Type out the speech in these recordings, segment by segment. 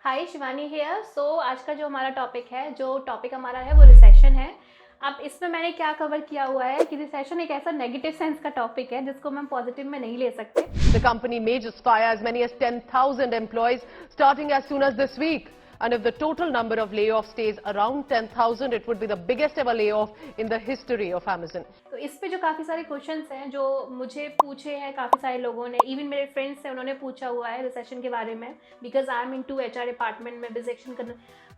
हाय Shivani hair. आज का जो हमारा टॉपिक हमारा है वो रिसेशन है। अब इसमें मैंने क्या कवर किया हुआ है कि रिसेशन एक ऐसा नेगेटिव सेंस का टॉपिक है जिसको हम पॉजिटिव में नहीं ले सकते। The company may just fire as many as 10,000 employees starting as soon as this week. And if the total number of layoffs stays around 10,000, it would be the biggest ever layoff in the history of Amazon. तो इस पे जो काफ़ी सारे questions हैं जो मुझे पूछे हैं काफ़ी सारे लोगों ने, इवन मेरे फ्रेंड्स हैं उन्होंने पूछा हुआ है रिसेशन के बारे में, because I am into HR department में बिजेक्शन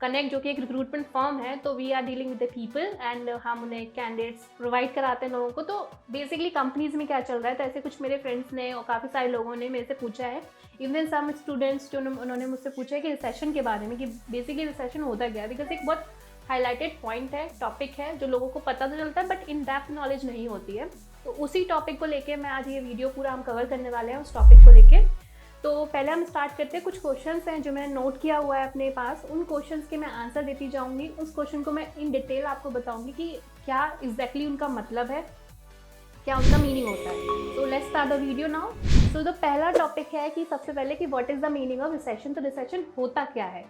कनेक्ट जो कि एक रिक्रूटमेंट फर्म है। तो we are dealing with the people and हम उन्हें कैंडिडेट्स प्रोवाइड कराते हैं लोगों को। तो बेसिकली कंपनीज में क्या चल रहा है, तो ऐसे कुछ मेरे फ्रेंड्स ने और काफ़ी सारे लोगों ने मेरे से पूछा है, इवन सम स्टूडेंट्स जो उन्होंने मुझसे पूछा है कि रिसेशन के बारे में, कि बेसिकली रिसेशन होता क्या है। बिकॉज एक बहुत हाईलाइटेड पॉइंट है, टॉपिक है जो लोगों को पता तो चलता है बट इन डेप्थ नॉलेज नहीं होती है। तो उसी टॉपिक को लेके मैं आज ये वीडियो पूरा हम कवर करने वाले हैं उस टॉपिक को लेके। तो पहले हम स्टार्ट करते हैं। कुछ क्वेश्चंस हैं जो मैंने नोट किया हुआ है अपने पास, उन क्वेश्चंस के मैं आंसर देती जाऊंगी। उस क्वेश्चन को मैं इन डिटेल आपको बताऊंगी कि क्या एग्जैक्टली उनका मतलब है, क्या उनका मीनिंग होता है। So let's start the video now. तो जो पहला टॉपिक है कि सबसे पहले कि what is the meaning of recession. तो रिसेशन होता क्या है।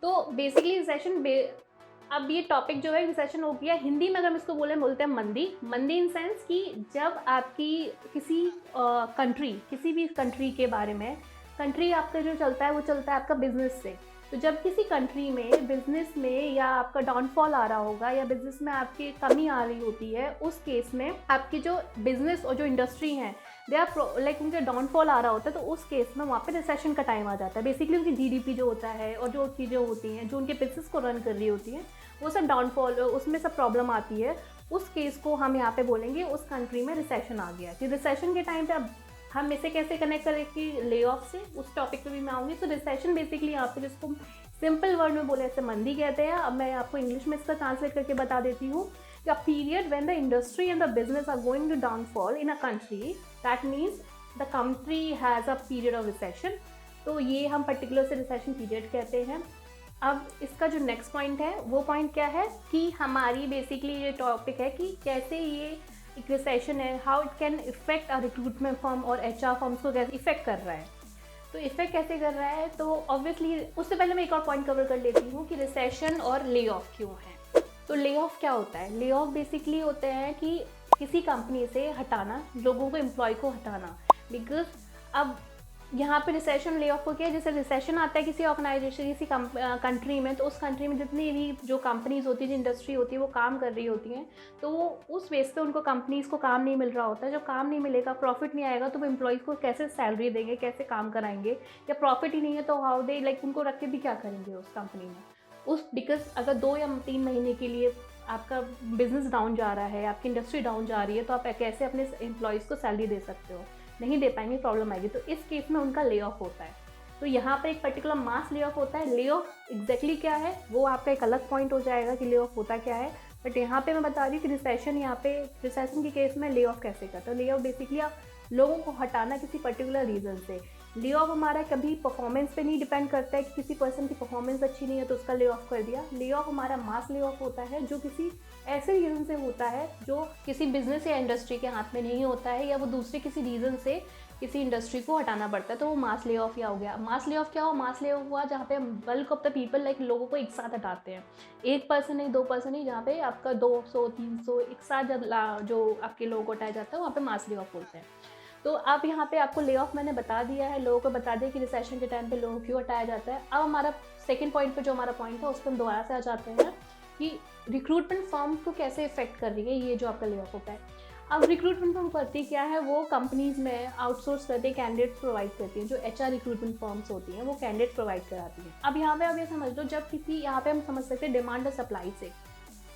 तो बेसिकली रिसेशन अब ये टॉपिक जो है रिसेशन हो गया, हिंदी में अगर हम इसको बोलते हैं मंदी। मंदी इन सेंस कि जब आपकी किसी कंट्री, किसी भी कंट्री के बारे में, कंट्री आपका जो चलता है वो चलता है आपका बिजनेस से। तो जब किसी कंट्री में बिजनेस में या आपका डाउनफॉल आ रहा होगा या बिजनेस में आपकी कमी आ रही होती है, उस केस में आपकी जो बिजनेस और जो इंडस्ट्री है दे आर लाइक उनका डाउनफॉल आ रहा होता है, तो उस केस में वहाँ पे रिसेशन का टाइम आ जाता है। बेसिकली उनकी GDP जो होता है और जो चीज़ें होती हैं जो उनके बिजनेस को रन कर रही होती हैं वो सब डाउनफॉल, उसमें सब प्रॉब्लम आती है। उस केस को हम यहाँ पे बोलेंगे उस कंट्री में रिसेशन आ गया। कि रिसेशन के टाइम पे अब हम इसे कैसे कनेक्ट करें कि ले ऑफ से, उस टॉपिक पे भी मैं आऊँगी। तो रिसेशन बेसिकली यहाँ पे जिसको सिंपल वर्ड में बोले ऐसे मंदी कहते हैं। अब मैं आपको इंग्लिश में इसका ट्रांसलेट करके बता देती हूँ। A period when the industry and the business are going to downfall in a country, that means the country has a period of recession. तो ये हम पर्टिकुलर से रिसेशन पीरियड कहते हैं। अब इसका जो नेक्स्ट पॉइंट है वो पॉइंट क्या है कि हमारी बेसिकली ये टॉपिक है कि कैसे ये एक रिसेशन है, how it can effect a recruitment firm और HR फर्म्स को कैसे इफेक्ट कर रहा है। तो इफेक्ट कैसे कर रहा है, तो ऑब्वियसली उससे पहले मैं एक और पॉइंट कवर कर लेती हूँ कि रिसेशन और ले ऑफ क्यों है। तो ले ऑफ क्या होता है। ले ऑफ बेसिकली होते हैं कि किसी कंपनी से हटाना, लोगों को, एम्प्लॉय को हटाना। बिकॉज अब यहाँ पे रिसेशन ले ऑफ को क्या है, जैसे रिसेशन आता है किसी ऑर्गेनाइजेशन, किसी कंट्री में, तो उस कंट्री में जितनी भी जो कंपनीज होती है, जो इंडस्ट्री होती है वो काम कर रही होती हैं, तो वो उस बेस पे उनको कंपनीज को काम नहीं मिल रहा होता है। जब काम नहीं मिलेगा, प्रॉफिट नहीं आएगा, तो वो एम्प्लॉयज़ को कैसे सैलरी देंगे, कैसे काम कराएंगे। या प्रॉफिट ही नहीं है तो हाउ दे लाइक उनको रख के भी क्या करेंगे उस कंपनी में। बिकॉज अगर 2 या 3 महीने के लिए आपका बिजनेस डाउन जा रहा है, आपकी इंडस्ट्री डाउन जा रही है, तो आप कैसे अपने एम्प्लॉयज़ को सैलरी दे सकते हो, नहीं दे पाएंगे, प्रॉब्लम आएगी। तो इस केस में उनका ले ऑफ होता है। तो यहाँ पर एक पर्टिकुलर मास ले ऑफ होता है। ले ऑफ एग्जैक्टली क्या है वो आपका एक अलग पॉइंट हो जाएगा कि ले ऑफ होता क्या है। बट यहाँ पे मैं बता रही हूँ कि रिसेशन, यहाँ पे रिसेशन के केस में ले ऑफ कैसे करता है। ले ऑफ बेसिकली आप लोगों को हटाना किसी पर्टिकुलर रीज़न से। ले ऑफ हमारा कभी परफॉर्मेंस पे नहीं डिपेंड करता है कि किसी पर्सन की परफॉर्मेंस अच्छी नहीं है तो उसका ले ऑफ कर दिया। ले ऑफ हमारा मास ले ऑफ होता है जो किसी ऐसे रीज़न से होता है जो किसी बिजनेस या इंडस्ट्री के हाथ में नहीं होता है, या वो दूसरे किसी रीज़न से किसी इंडस्ट्री को हटाना पड़ता है, तो वो मास ले ऑफ या हो गया। मास ले ऑफ क्या हो, मास ले ऑफ हुआ जहाँ पे bulk of the people like लोगों को एक साथ हटाते हैं। एक पर्सन नहीं, 2 पर्सन नहीं, जहाँ पे आपका 200 300 एक साथ जो आपके लोगों को हटाया जाता है वहाँ पे मास ले ऑफ बोलते हैं। तो अब यहाँ पे आपको ले ऑफ मैंने बता दिया है, लोगों को बता दिया कि रिसेशन के टाइम पे लोगों को क्यों हटाया जाता है। अब हमारा सेकंड पॉइंट पे जो हमारा पॉइंट था उस पर हम दोबारा से आ जाते हैं कि रिक्रूटमेंट फर्म को कैसे इफेक्ट कर रही है ये जो आपका ले ऑफ होता है। अब रिक्रूटमेंट फर्म करती क्या है, वो कंपनीज में आउटसोर्स करते हैं, कैंडिडेट्स प्रोवाइड करती हैं। जो HR रिक्रूटमेंट फर्म्स होती हैं वो कैंडिडेट प्रोवाइड कराती हैं। अब यहाँ पे अब ये समझ लो, जब किसी, यहाँ पे हम समझ सकते हैं डिमांड और सप्लाई से,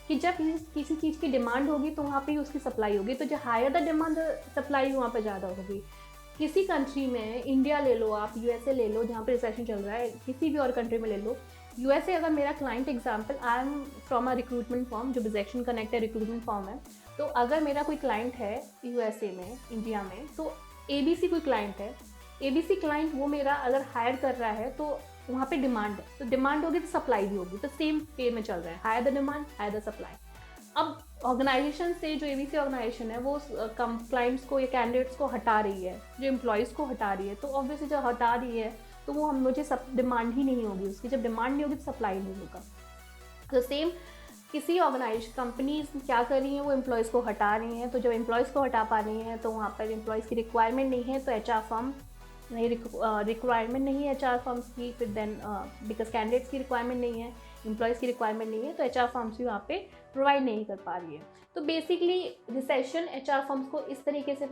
कि जब किसी चीज़ की डिमांड होगी तो वहाँ पे ही उसकी सप्लाई होगी। तो जो हायर द डिमांड सप्लाई वहाँ पे ज़्यादा होगी। किसी कंट्री में, इंडिया ले लो आप, USA ले लो जहाँ पे रिसेशन चल रहा है, किसी भी और कंट्री में ले लो। USA अगर मेरा client example, I am from a recruitment form, जो बिजेक्शन कनेक्ट है रिक्रूटमेंट फॉर्म है। तो अगर मेरा कोई क्लाइंट है USA में, इंडिया में, तो ABC कोई क्लाइंट है, ABC क्लाइंट वो मेरा अगर हायर कर रहा है तो वहाँ पे डिमांड है, तो डिमांड होगी तो सप्लाई भी होगी। तो सेम पे में चल रहा है, higher the demand higher the supply. अब ऑर्गेनाइजेशन से, जो ABC ऑर्गेनाइजेशन है वो क्लाइंट्स को या कैंडिडेट्स को हटा रही है, जो एम्प्लॉयज़ को हटा रही है, तो ऑब्वियसली जब हटा रही है तो वो हम मुझे सब डिमांड ही नहीं होगी उसकी, जब डिमांड नहीं होगी तो सप्लाई नहीं होगा। तो सेम किसी ऑर्गेनाइजेशन कंपनीज क्या कर रही हैं, वो एम्प्लॉयज़ को हटा रही हैं, तो जब एम्प्लॉयज़ को हटा पा रही हैं तो वहाँ पर एम्प्लॉयज़ की रिक्वायरमेंट नहीं है, तो एचआर फर्म नहीं, रिक्वायरमेंट नहीं है एचआर फर्म्स की, फिर देन बिकॉज कैंडिडेट्स की रिक्वायरमेंट नहीं है, एम्प्लॉयज़ की रिक्वायरमेंट नहीं है, तो एचआर फर्म्स भी वहाँ पे प्रोवाइड नहीं कर पा रही है। तो बेसिकली रिसेशन एचआर फर्म्स को इस तरीके से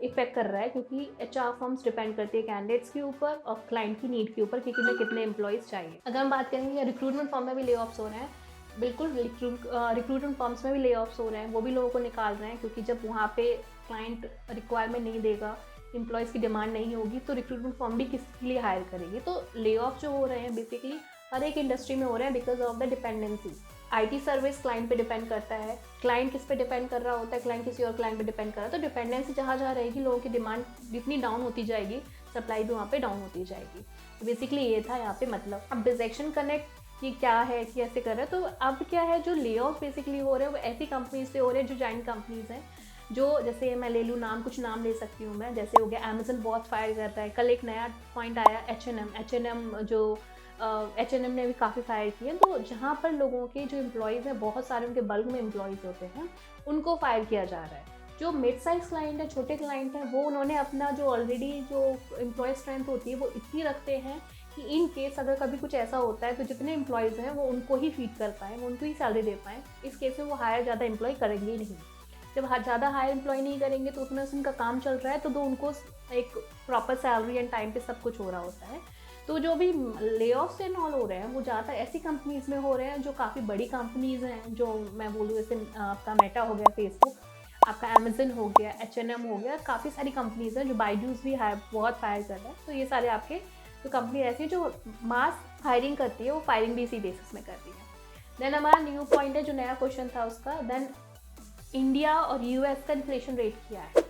इफेक्ट कर रहा है क्योंकि एचआर फर्म्स डिपेंड करती है कैंडिडेट्स के ऊपर और क्लाइंट की नीड के ऊपर कि उन्हें कितने एम्प्लॉयज़ चाहिए। अगर हम बात करेंगे रिक्रूटमेंट फर्म में भी ले ऑफ्स हो रहे हैं, बिल्कुल रिक्रूटमेंट फर्म्स में भी ले ऑफ्स हो रहे हैं, वो भी लोगों को निकाल रहे हैं क्योंकि जब वहाँ पे क्लाइंट रिक्वायरमेंट नहीं देगा, एम्प्लॉयज़ की डिमांड नहीं होगी, तो रिक्रूटमेंट फर्म भी किसके लिए हायर करेगी। तो ले ऑफ जो हो रहे हैं बेसिकली हर एक इंडस्ट्री में हो रहे हैं because of the dependency. IT service client पे डिपेंड करता है, क्लाइंट किस पे डिपेंड कर रहा होता है, क्लाइंट किसी और क्लाइंट पे डिपेंड कर रहा है, तो डिपेंडेंसी जहाँ जहाँ रहेगी लोगों की डिमांड जितनी डाउन होती जाएगी, सप्लाई भी वहाँ पे डाउन होती जाएगी। तो बेसिकली ये था यहाँ पे मतलब। अब डिसेक्शन कनेक्ट कि क्या है कि ऐसे कर रहे हैं, तो अब क्या है जो ले ऑफ बेसिकली हो रहे हैं वो ऐसी कंपनीज से हो रहे हैं जो जाइंट कंपनीज हैं, जो जैसे मैं ले लूँ नाम, कुछ नाम ले सकती हूँ मैं, जैसे हो गया अमेजन बहुत फायर कर रहा है, कल एक नया पॉइंट आया H&M जो H&M ने भी काफ़ी फायर किया। तो जहाँ पर लोगों के जो एम्प्लॉयज़ हैं बहुत सारे उनके बल्क में एम्प्लॉयज़ होते हैं, उनको फायर किया जा रहा है। जो मिड साइज क्लाइंट है, छोटे क्लाइंट हैं, वो उन्होंने अपना जो ऑलरेडी जो एम्प्लॉय स्ट्रेंथ होती है वो इतनी रखते हैं कि इन केस अगर कभी कुछ ऐसा होता है तो जितने एम्प्लॉयज़ हैं वो उनको ही फीड कर पाएँ, वो उनको ही सैलरी दे पाएँ। इस केस में वो हायर ज़्यादा एम्प्लॉय करेंगे ही नहीं। जब ज़्यादा हायर एम्प्लॉय नहीं करेंगे तो उसमें उनका काम चल रहा है, तो उनको एक प्रॉपर सैलरी एंड टाइम पे सब कुछ हो रहा होता है। तो जो भी ले ऑफ्स एंड ऑल हो रहे हैं वो ज़्यादातर ऐसी कंपनीज में हो रहे हैं जो काफ़ी बड़ी कंपनीज हैं, जो मैं बोलूँ जैसे आपका मेटा हो गया, फेसबुक, आपका अमेजन हो गया, H&M हो गया, काफ़ी सारी कंपनीज हैं, जो बायजूस भी बहुत फायर कर रहा है। तो ये सारे आपके जो कंपनी ऐसी है जो मास हायरिंग करती है, वो फायरिंग भी इसी बेसिस में करती है। देन हमारा न्यू पॉइंट है जो नया क्वेश्चन था उसका, देन इंडिया और यूएस का इन्फ्लेशन रेट क्या है।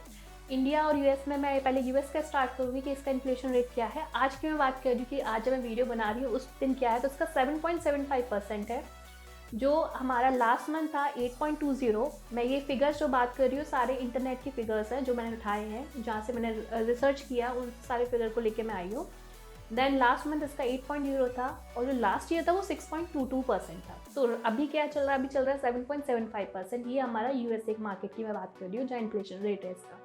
इंडिया और यूएस में मैं पहले यूएस का स्टार्ट करूँगी कि इसका इन्फ्लेशन रेट क्या है। आज की मैं बात कर रही हूँ कि आज जब मैं वीडियो बना रही हूँ उस दिन क्या है, तो उसका 7.75% है। जो हमारा लास्ट मंथ था 8.20। मैं ये फिगर्स जो बात कर रही हूँ सारे इंटरनेट की फिगर्स हैं जो मैंने उठाए हैं, जहाँ से मैंने रिसर्च किया उन सारे फिगर को लेके मैं आई हूँ। देन लास्ट मंथ इसका 8.0 था और जो लास्ट ईयर था वो 6.22% था। तो अभी क्या चल रहा है, अभी चल रहा है 7.75%। ये हमारा यूएसए मार्केट की मैं बात कर रही हूँ जहाँ इन्फ्लेशन रेट है इसका।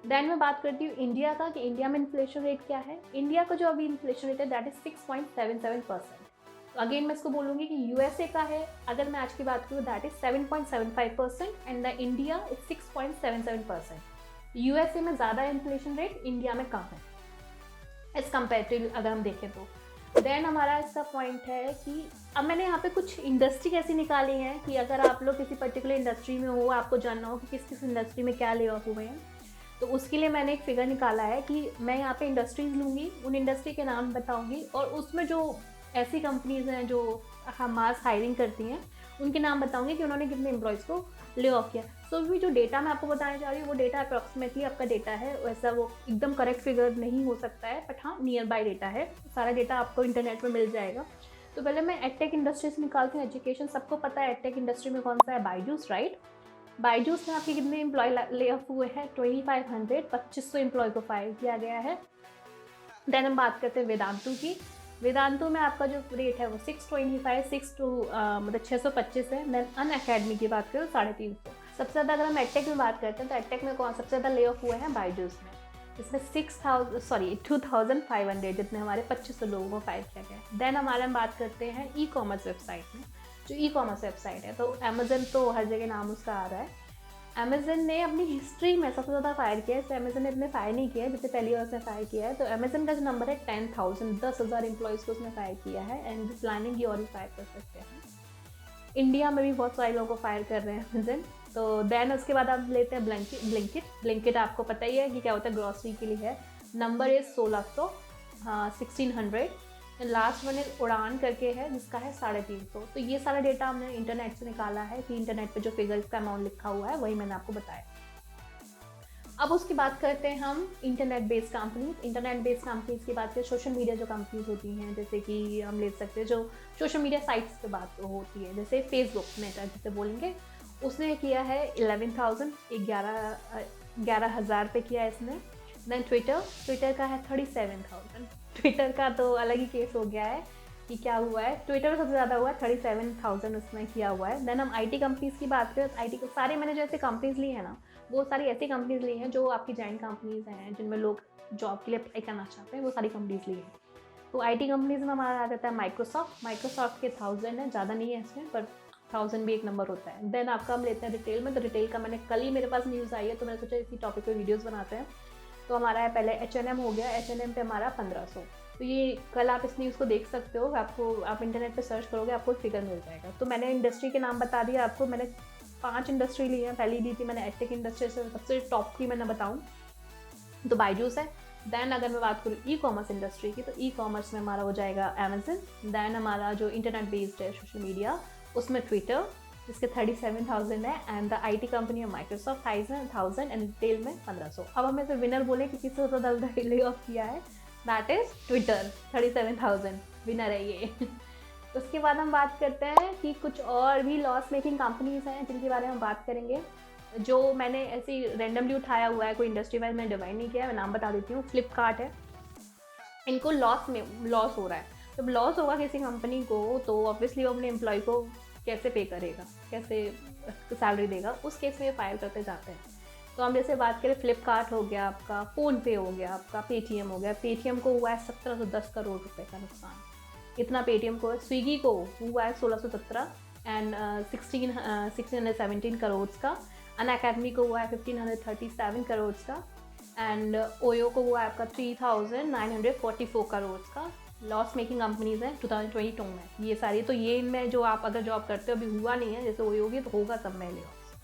देन मैं बात करती हूँ इंडिया का कि इंडिया में इन्फ्लेशन रेट क्या है। इंडिया का जो अभी इन्फ्लेशन रेट है दैट इज 6.77%। तो अगेन मैं इसको बोलूँगी कि यूएसए का है, अगर मैं आज की बात करूँ that is 7.75% and the India is 6.77%। USA में ज़्यादा इन्फ्लेशन रेट, इंडिया में कम है एज कम्पेरेटिव अगर हम देखें तो। देन हमारा इसका पॉइंट है कि अब मैंने यहाँ पे कुछ इंडस्ट्री ऐसी निकाली हैं कि अगर आप लोग किसी पर्टिकुलर इंडस्ट्री में हो, आपको जानना हो कि किस किस इंडस्ट्री में क्या ले ऑफ हुए हैं, तो उसके लिए मैंने एक फिगर निकाला है कि मैं यहाँ पे इंडस्ट्रीज लूँगी, उन इंडस्ट्री के नाम बताऊँगी और उसमें जो ऐसी कंपनीज हैं जो मास हायरिंग करती हैं उनके नाम बताऊँगी कि उन्होंने कितने एम्प्लॉयज़ को ले ऑफ किया। सो भी जो डेटा मैं आपको बताने जा रही हूँ वो डेटा अप्रॉक्सीमेटली आपका डेटा है, वैसा वो एकदम करेक्ट फिगर नहीं हो सकता है, बट हाँ नियर बाय डेटा है, सारा डेटा आपको इंटरनेट में मिल जाएगा। तो पहले मैं एडटेक इंडस्ट्री से निकालती हूँ। एजुकेशन सबको पता है एडटेक इंडस्ट्री में कौन सा है, बायजूस, राइट। बायजूस में आपके कितने एम्प्लॉय ले ऑफ हुए हैं, 2500 एम्प्लॉय को फायर किया गया है। देन हम बात करते हैं वेदांतु की। वेदांतु में आपका जो रेट है वो 625 है। देन अन अकेडमी की बात करें 350। सबसे ज़्यादा अगर हम एडटेक में बात करते हैं तो एडटेक में कौन सबसे ज़्यादा ले ऑफ हुए हैं, बायजूस में। इसमें 2500 जितने हमारे 2500 लोगों को फायर किया गया। देन हमारे हम बात करते हैं ई कॉमर्स वेबसाइट में। जो ई कॉमर्स वेबसाइट है तो अमेजन तो हर जगह नाम उसका आ रहा है। अमेजन ने अपनी हिस्ट्री में सबसे ज़्यादा फायर किया है, इससे अमेजन ने इतने फायर नहीं किया है जितने पहली बार उसने फायर किया है। तो अमेजन का जो नंबर है 10,000 एम्प्लॉयज़ को उसने फायर किया है एंड प्लानिंग की और भी फायर कर सकते हैं। इंडिया में भी बहुत सारे लोगों को फायर कर रहे हैं अमेजन। तो देन उसके बाद आप लेते हैं ब्लिंकिट आपको पता ही है कि क्या होता है, ग्रॉसरी के लिए है। नंबर इज़ 1600 लास्ट वन उड़ान करके है जिसका है 350। तो ये सारा डेटा हमने इंटरनेट से निकाला है कि इंटरनेट पे जो फिगर्स का अमाउंट लिखा हुआ है वही मैंने आपको बताया। अब उसकी बात करते हैं हम इंटरनेट बेस्ड कंपनीज की बात करें। सोशल मीडिया जो कंपनीज होती हैं, जैसे कि हम ले सकते हैं जो सोशल मीडिया साइट्स पे बात होती है, जैसे फेसबुक मेटा जिसे बोलेंगे, उसने किया है 11,000 पे किया है इसने। देन ट्विटर का है 37,000। ट्विटर का तो अलग ही केस हो गया है कि क्या हुआ है, ट्विटर सबसे ज़्यादा हुआ है, 37,000 उसमें किया हुआ है। देन हम आईटी कंपनीज़ की बात करें तो आईटी को सारे मैंने जैसे कंपनीज़ ली है ना, वो सारी ऐसी कंपनीज़ ली हैं जो आपकी जॉइंट कंपनीज़ हैं जिनमें लोग जॉब के लिए अप्लाई करना चाहते हैं, वो सारी कंपनीज़ ली हैं। तो आईटी कंपनीज़ में हमारा आ जाता है माइक्रोसॉफ्ट के 1000 है, ज़्यादा नहीं है इसमें, पर 1000 भी एक नंबर होता है। देन आपका हम लेते हैं रिटेल में, तो रिटेल का मैंने कल ही मेरे पास न्यूज़ आई है, तो मैंने सोचा इसी टॉपिक पे वीडियोस बनाते हैं। तो हमारा है पहले H&M हो गया, H&M पे हमारा 1500। तो ये कल आप इस न्यूज़ को देख सकते हो, आपको आप इंटरनेट पे सर्च करोगे आपको फिगर मिल जाएगा। तो मैंने इंडस्ट्री के नाम बता दिया आपको, मैंने 5 इंडस्ट्री ली है। पहली ली थी मैंने एडटेक इंडस्ट्री से, सबसे टॉप की मैंने बताऊँ तो बायजूस है। देन अगर मैं बात करूँ ई कॉमर्स इंडस्ट्री की, तो ई कॉमर्स में हमारा हो जाएगा अमेजन। देन हमारा जो इंटरनेट बेस्ड है सोशल मीडिया, उसमें ट्विटर जिसके 37,000 है, एंड द आईटी कंपनी है माइक्रोसॉफ्ट 1000 एंड रिटेल में 1500। अब हमें से विनर बोले कि किसी को ज़्यादा ले ऑफ किया है, दैट इज़ ट्विटर, 37,000 विनर है ये। उसके बाद हम बात करते हैं कि कुछ और भी लॉस मेकिंग कंपनीज हैं जिनके बारे में हम बात करेंगे, जो मैंने ऐसे ही रैंडमली उठाया हुआ है, कोई इंडस्ट्री वाइज मैंने डिवाइड नहीं किया है। मैं नाम बता देती हूँ। फ्लिपकार्ट है, इनको लॉस हो रहा है। जब लॉस होगा किसी कंपनी को तो ऑब्वियसली वो अपने एम्प्लॉय को कैसे पे करेगा, कैसे सैलरी देगा, उस केस में फायर करते जाते हैं। तो हम जैसे बात करें, फ्लिपकार्ट हो गया आपका, फ़ोनपे हो गया आपका, पेटीएम हो गया। पेटीएम को हुआ है 1710 करोड़ रुपए का नुकसान, इतना पेटीएम को है। स्विगी को हुआ है 1617 एंड 1617 करोड़ का। अनअकैडमी को हुआ है 1537 करोड़ का, एंड ओयो को हुआ है आपका 3944 करोड़ का। लॉस मेकिंग कंपनीज हैं 2022 में ये सारी। तो ये इनमें जो आप अगर जॉब करते हो, अभी हुआ नहीं है, जैसे ओयो होगी तो होगा सब में लॉस,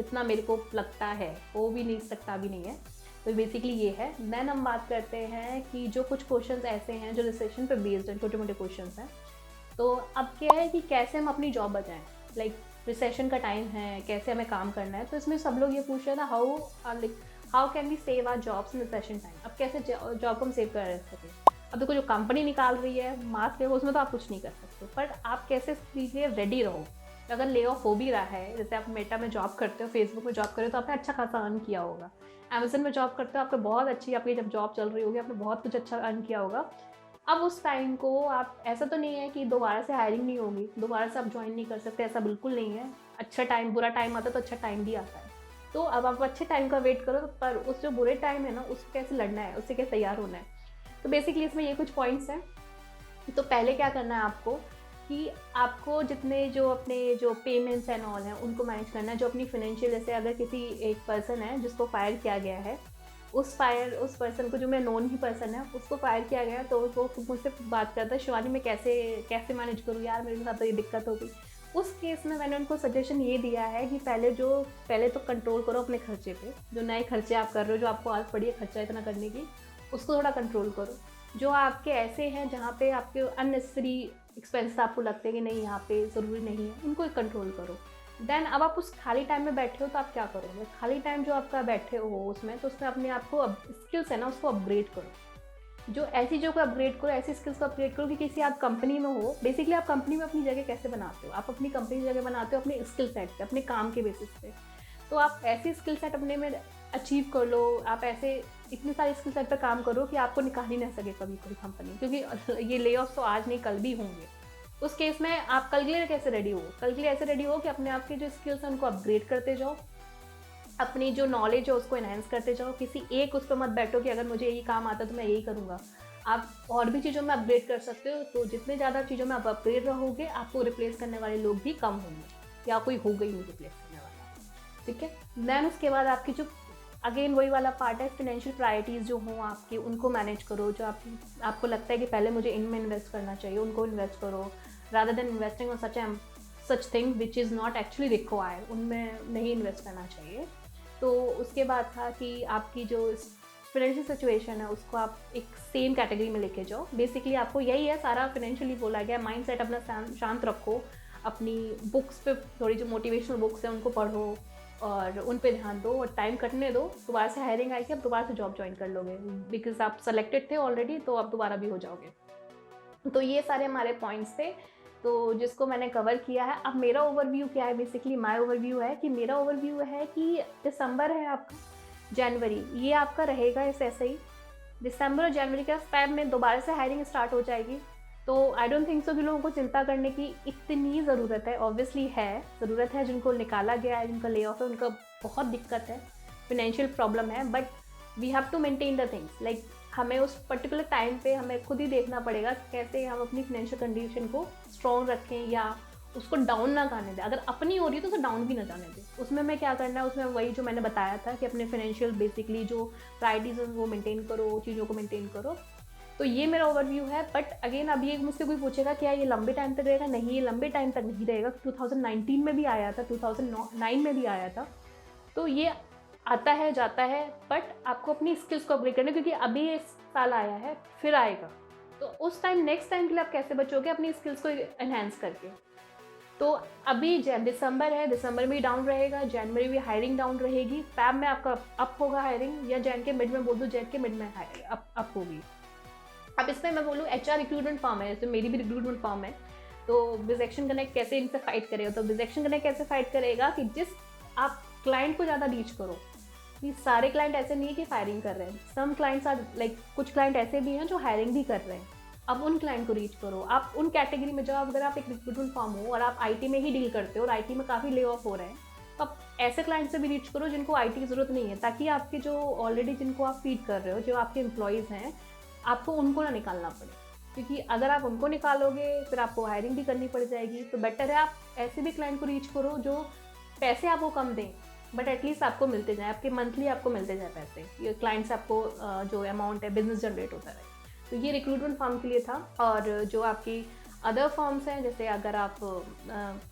इतना मेरे को लगता है, हो भी नहीं सकता भी नहीं है। तो बेसिकली ये है। देन हम बात करते हैं कि जो कुछ क्वेश्चंस ऐसे हैं जो रिसेशन पे बेस्ड हैं, छोटे मोटे क्वेश्चंस हैं। तो अब क्या है कि कैसे हम अपनी जॉब बचाएं, लाइक रिसेशन का टाइम है, कैसे हमें काम करना है। तो इसमें सब लोग ये पूछ रहे थे how can we save our jobs in recession time. अब कैसे जॉब को हम सेव कर सकें। अब देखो, जो कंपनी निकाल रही है मास्क है, उसमें तो आप कुछ नहीं कर सकते, पर आप कैसे इसके लिए रेडी रहो। अगर ले ऑफ हो भी रहा है, जैसे आप मेटा में जॉब करते हो, फेसबुक में जॉब करते हो, तो आपने अच्छा खासा अर्न किया होगा। अमेजन में जॉब करते हो, आपको बहुत अच्छी, आपकी जब जॉब चल रही होगी, आपने बहुत कुछ अच्छा अर्न किया होगा। अब उस टाइम को आप, ऐसा तो नहीं है कि दोबारा से हायरिंग नहीं होगी, दोबारा से आप ज्वाइन नहीं कर सकते, ऐसा बिल्कुल नहीं है। अच्छा टाइम, बुरा टाइम आता है तो अच्छा टाइम भी आता है। तो अब आप अच्छे टाइम का वेट करो, पर उस जो बुरे टाइम है ना, उसको कैसे लड़ना है, उससे कैसे तैयार होना है। तो बेसिकली इसमें ये कुछ पॉइंट्स हैं। तो पहले क्या करना है आपको कि आपको जितने जो अपने जो पेमेंट्स एंड ऑल हैं उनको मैनेज करना है। जो अपनी फाइनेंशियल, जैसे अगर किसी एक पर्सन है जिसको फायर किया गया है, उस पर्सन को, जो मैं नॉन ही पर्सन है, उसको फायर किया गया, तो वो मुझसे बात करता है, शिवानी मैं कैसे मैनेज करूँ यार, मेरे साथ तो ये दिक्कत हो गई। उस केस में मैंने उनको सजेशन ये दिया है कि पहले तो कंट्रोल करो अपने खर्चे पे। जो नए खर्चे आप कर रहे हो, जो आपको आदत पड़ी है खर्चा इतना करने की, उसको थोड़ा कंट्रोल करो। जो आपके ऐसे हैं जहाँ पे आपके अननेसेसरी एक्सपेंस आपको लगते हैं कि नहीं यहाँ पे ज़रूरी नहीं है, उनको कंट्रोल करो। देन अब आप उस खाली टाइम में बैठे हो तो आप क्या करोगे। खाली टाइम जो आपका बैठे हो उसमें, तो उसमें अपने आप को स्किल्स है ना, उसको अपग्रेड करो। जो ऐसी जो को अपग्रेड करो, ऐसी स्किल्स को अपग्रेड करो कि किसी आप कंपनी में हो। बेसिकली आप कंपनी में अपनी जगह कैसे बनाते हो, आप अपनी कंपनी की जगह बनाते हो अपने स्किल सेट पे, अपने काम के बेसिस पे। तो आप ऐसे स्किल सेट अपने में अचीव कर लो, आप ऐसे इतने सारे स्किल सेट पर काम करो कि आपको निकाल ही ना सके कभी कोई कंपनी, क्योंकि ये ले ऑफ तो आज नहीं कल भी होंगे। उस केस में आप कल के लिए कैसे रेडी हो, कल के लिए ऐसे रेडी हो कि अपने आप के जो स्किल्स हैं उनको अपग्रेड करते जाओ, अपनी जो नॉलेज है उसको एनहेंस करते जाओ। किसी एक उस पर मत बैठो कि अगर मुझे यही काम आता है तो मैं यही करूँगा। आप और भी चीज़ों में अपग्रेड कर सकते हो। तो जितने ज़्यादा चीज़ों में आप अपग्रेड रहोगे, आपको रिप्लेस करने वाले लोग भी कम होंगे, या कोई होगा ही नहीं रिप्लेस करने वाला। ठीक है। देन उसके बाद आपकी जो अगेन वही वाला पार्ट है, फिनेंशियल प्रायोरिटीज़ जो हों आपकी, उनको मैनेज करो। जो आपको लगता है कि पहले मुझे इनमें इन्वेस्ट करना चाहिए, उनको इन्वेस्ट करो, rather than investing on such thing which is not actually required, उनमें नहीं इन्वेस्ट करना चाहिए। तो उसके बाद था कि आपकी जो फाइनेंशियल सिचुएशन है उसको आप एक सेम कैटेगरी में लेके जाओ। बेसिकली आपको यही है, सारा फाइनेंशियली बोला गया। माइंड सेट अपना शांत रखो, अपनी बुक्स पे थोड़ी जो मोटिवेशनल बुक्स हैं उनको पढ़ो और उन पे ध्यान दो और टाइम कटने दो। दोबारा से हायरिंग आएगी, आप दोबारा से जॉब ज्वाइन कर लोगे, बिकॉज आप सेलेक्टेड थे ऑलरेडी, तो आप दोबारा भी हो जाओगे। तो ये सारे हमारे पॉइंट्स थे, तो जिसको मैंने कवर किया है। अब मेरा ओवरव्यू क्या है, बेसिकली माय ओवरव्यू है कि दिसंबर है आपका, जनवरी ये आपका रहेगा ऐसे ही। दिसंबर और जनवरी के फेब में दोबारा से हायरिंग स्टार्ट हो जाएगी। तो आई डोंट थिंक सो कि लोगों को चिंता करने की इतनी ज़रूरत है। ऑब्वियसली है, ज़रूरत है, जिनको निकाला गया है, जिनका ले ऑफ है, उनका बहुत दिक्कत है, फाइनेंशियल प्रॉब्लम है, but we have to maintain the things. Like हमें उस पर्टिकुलर टाइम पे हमें खुद ही देखना पड़ेगा कि कैसे हम अपनी फाइनेंशियल कंडीशन को स्ट्रॉन्ग रखें या उसको डाउन ना जाने दें। अगर अपनी हो रही है तो उसे डाउन भी ना जाने दें। उसमें मैं क्या करना है, उसमें वही जो मैंने बताया था कि अपने फाइनेंशियल बेसिकली जो प्रायोरिटीज़ हैं वो मेंटेन करो, चीज़ों को मेंटेन करो। तो ये मेरा ओवरव्यू है। बट अगेन अब ये मुझसे कोई पूछेगा क्या ये लंबे टाइम तक रहेगा? नहीं, ये लंबे टाइम तक नहीं रहेगा। 2019 में भी आया था, 2009 में भी आया था। तो ये आता है जाता है, बट आपको अपनी स्किल्स को अपग्रेड करना, क्योंकि अभी ये साल आया है, फिर आएगा। तो उस टाइम नेक्स्ट टाइम के लिए आप कैसे बचोगे? अपनी स्किल्स को एनहेंस करके। तो अभी दिसंबर है, दिसंबर में डाउन रहेगा, जनवरी में हायरिंग डाउन रहेगी, फैब में आपका अप होगा हायरिंग, या जैन के मिड में बोल दो, जैन के मिड में अप होगी। अब इसमें मैं बोलूँ HR रिक्रूटमेंट फर्म है, जैसे मेरी भी रिक्रूटमेंट फर्म है, तो बिजएक्शन कनेक्ट कैसे इनसे फाइट करेगा? तो बिजएक्शन कनेक्ट कैसे फाइट करेगा कि जिस आप क्लाइंट को ज़्यादा रीच करो। कि सारे क्लाइंट ऐसे नहीं है कि फायरिंग कर रहे हैं, सम क्लाइंट्स आर लाइक, कुछ क्लाइंट ऐसे भी हैं जो हायरिंग भी कर रहे हैं। अब उन क्लाइंट को रीच करो, आप उन कैटेगरी में जाओ। अगर आप एक रिक्रूटमेंट फर्म हो और आप IT में ही डील करते हो और IT में काफ़ी ले ऑफ हो रहे हैं, तो आप ऐसे क्लाइंट से भी रीच करो जिनको IT की ज़रूरत नहीं है, ताकि आपके जो ऑलरेडी जिनको आप फीड कर रहे हो, जो आपके एम्प्लॉयज़ हैं, आपको उनको ना निकालना पड़े। क्योंकि अगर आप उनको निकालोगे फिर आपको हायरिंग भी करनी पड़ जाएगी। तो बेटर है आप ऐसे भी क्लाइंट को रीच करो जो पैसे आपको कम दें, बट एटलीस्ट आपको मिलते जाए, आपके मंथली आपको मिलते जाए पैसे, ये क्लाइंट से आपको जो अमाउंट है बिजनेस जनरेट होता रहे। तो ये रिक्रूटमेंट फर्म के लिए था। और जो आपकी अदर फर्म्स हैं, जैसे अगर आप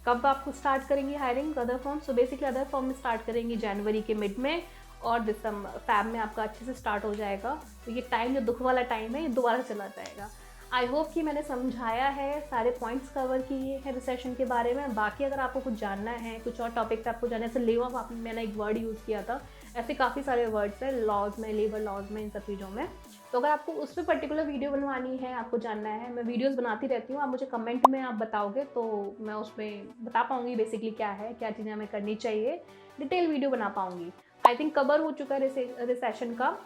कब आपको स्टार्ट करेंगी हायरिंग अदर फर्म्स? तो बेसिकली अदर फर्म में स्टार्ट करेंगी जनवरी के मिड में, और दिसंबर फैब में आपका अच्छे से स्टार्ट हो जाएगा। तो ये टाइम जो दुख वाला टाइम है, ये दोबारा चला जाएगा। आई होप कि मैंने समझाया है, सारे पॉइंट्स कवर किए हैं रिसेशन के बारे में। बाकी अगर आपको कुछ जानना है, कुछ और टॉपिक पे आपको जानना है, जैसे ले ऑफ मैंने एक वर्ड यूज़ किया था, ऐसे काफ़ी सारे वर्ड्स हैं लॉज में, लेबर लॉज में, इन सब चीज़ों में। तो अगर आपको उस पर पर्टिकुलर वीडियो बनवानी है, आपको जानना है, मैं वीडियोस बनाती रहती हूँ, आप मुझे कमेंट में आप बताओगे तो मैं उसमें बता पाऊँगी बेसिकली क्या है, क्या चीज़ें हमें करनी चाहिए, डिटेल वीडियो बना पाऊँगी। आई थिंक कवर हो चुका है रिसेशन का।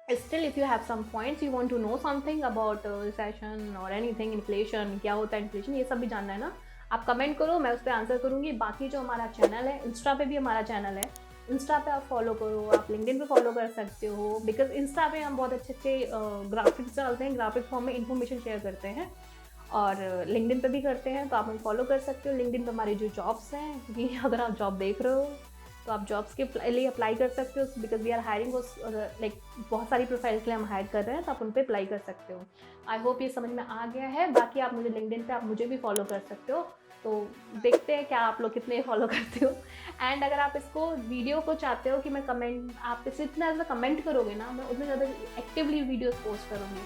Still, if you have some points, you want to know something about recession or anything, inflation, क्या होता है इन्फ्लेशन, ये सब भी जानना है ना, आप कमेंट करो, मैं उस पर आंसर करूँगी। बाकी जो हमारा चैनल है, इंस्टा पे भी हमारा चैनल है, इंस्टा पे आप फॉलो करो, आप लिंक्डइन पे फॉलो कर सकते हो, बिकॉज इंस्टा पे हम बहुत अच्छे अच्छे ग्राफिक्स डालते हैं, ग्राफिक फॉर्म में इन्फॉर्मेशन शेयर करते हैं, और लिंक्डइन पे भी करते हैं, तो आप हमें फॉलो कर सकते हो। लिंक्डइन पे हमारी जो जॉब्स हैं, क्योंकि अगर आप जॉब देख रहे हो तो आप जॉब्स के लिए अप्लाई कर सकते हो, because we are hiring, like बहुत सारी प्रोफाइल्स के लिए हम हायर कर रहे हैं, तो आप उन पर अप्लाई कर सकते हो। आई होप ये समझ में आ गया है। बाकी आप मुझे लिंक्डइन पे आप मुझे भी फॉलो कर सकते हो, तो देखते हैं क्या आप लोग कितने फॉलो करते हो। एंड अगर आप इसको वीडियो को चाहते हो कि मैं कमेंट, आप इसे इतना ज़्यादा कमेंट करोगे ना, मैं उतने ज़्यादा एक्टिवली वीडियोज़ पोस्ट करूँगी।